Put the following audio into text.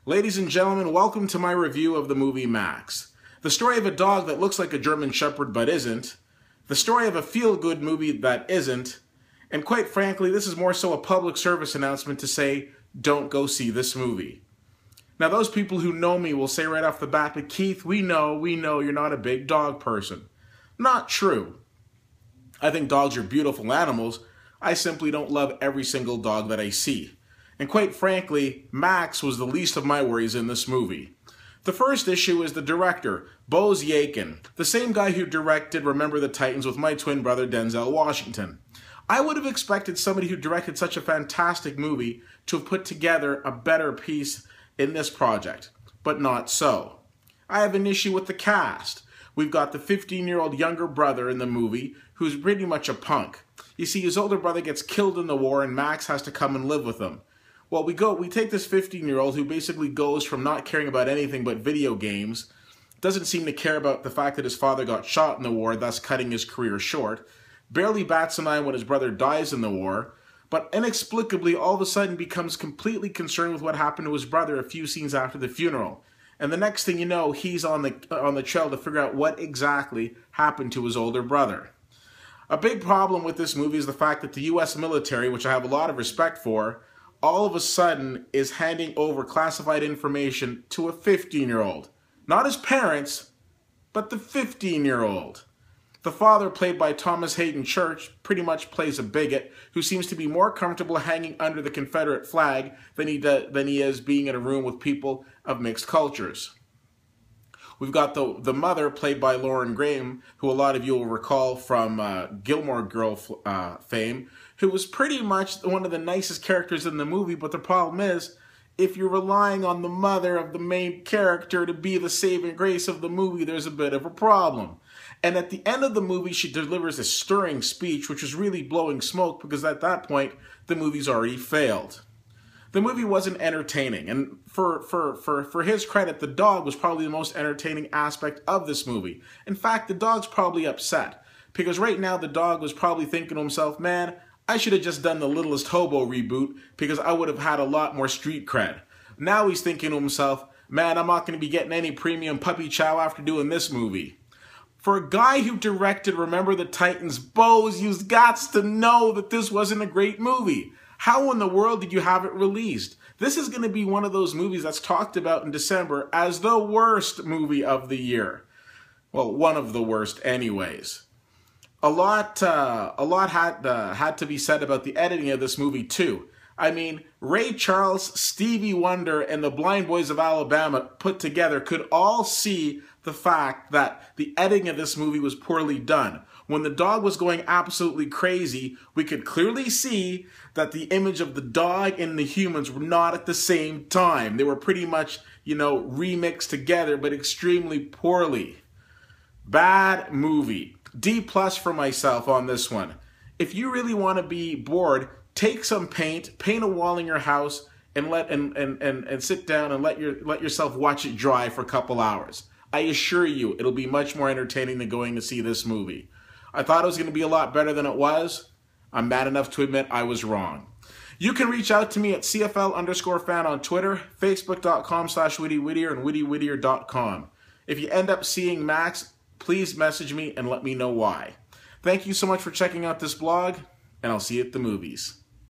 Ladies and gentlemen, welcome to my review of the movie Max. The story of a dog that looks like a German Shepherd but isn't, the story of a feel-good movie that isn't, and quite frankly, this is more so a public service announcement to say, don't go see this movie. Now those people who know me will say right off the bat, but Keith, we know you're not a big dog person. Not true. I think dogs are beautiful animals. I simply don't love every single dog that I see. And quite frankly, Max was the least of my worries in this movie. The first issue is the director, Boaz Yakin, the same guy who directed Remember the Titans with my twin brother Denzel Washington. I would have expected somebody who directed such a fantastic movie to have put together a better piece in this project, but not so. I have an issue with the cast. We've got the 15-year-old younger brother in the movie who's pretty much a punk. You see, his older brother gets killed in the war and Max has to come and live with him. Well, we take this 15-year-old who basically goes from not caring about anything but video games, doesn't seem to care about the fact that his father got shot in the war, thus cutting his career short, barely bats an eye when his brother dies in the war, but inexplicably all of a sudden becomes completely concerned with what happened to his brother a few scenes after the funeral. And the next thing you know, he's on the trail to figure out what exactly happened to his older brother. A big problem with this movie is the fact that the U.S. military, which I have a lot of respect for, all of a sudden is handing over classified information to a 15-year-old. Not his parents, but the 15-year-old. The father, played by Thomas Hayden Church, pretty much plays a bigot who seems to be more comfortable hanging under the Confederate flag than he is being in a room with people of mixed cultures. We've got the mother, played by Lauren Graham, who a lot of you will recall from Gilmore Girl fame, who was pretty much one of the nicest characters in the movie, but the problem is, if you're relying on the mother of the main character to be the saving grace of the movie, there's a bit of a problem. And at the end of the movie, she delivers a stirring speech, which is really blowing smoke, because at that point, the movie's already failed. The movie wasn't entertaining, and for his credit, the dog was probably the most entertaining aspect of this movie. In fact, the dog's probably upset, because right now the dog was probably thinking to himself, man, I should have just done the Littlest Hobo reboot because I would have had a lot more street cred. Now he's thinking to himself, man, I'm not going to be getting any premium puppy chow after doing this movie. For a guy who directed Remember the Titans, Boaz, you've got to know that this wasn't a great movie. How in the world did you have it released? This is going to be one of those movies that's talked about in December as the worst movie of the year. Well, one of the worst anyways. A lot had to be said about the editing of this movie too. I mean, Ray Charles, Stevie Wonder, and the Blind Boys of Alabama put together could all see the fact that the editing of this movie was poorly done. When the dog was going absolutely crazy, we could clearly see that the image of the dog and the humans were not at the same time. They were pretty much, remixed together, but extremely poorly. Bad movie. D+ for myself on this one. If you really want to be bored, take some paint a wall in your house, and sit down and let yourself watch it dry for a couple hours. I assure you, it'll be much more entertaining than going to see this movie. I thought it was going to be a lot better than it was. I'm mad enough to admit I was wrong. You can reach out to me at CFL_fan on Twitter, Facebook.com/WittyWhittier, and WittyWhittier.com. If you end up seeing Max, please message me and let me know why. Thank you so much for checking out this blog, and I'll see you at the movies.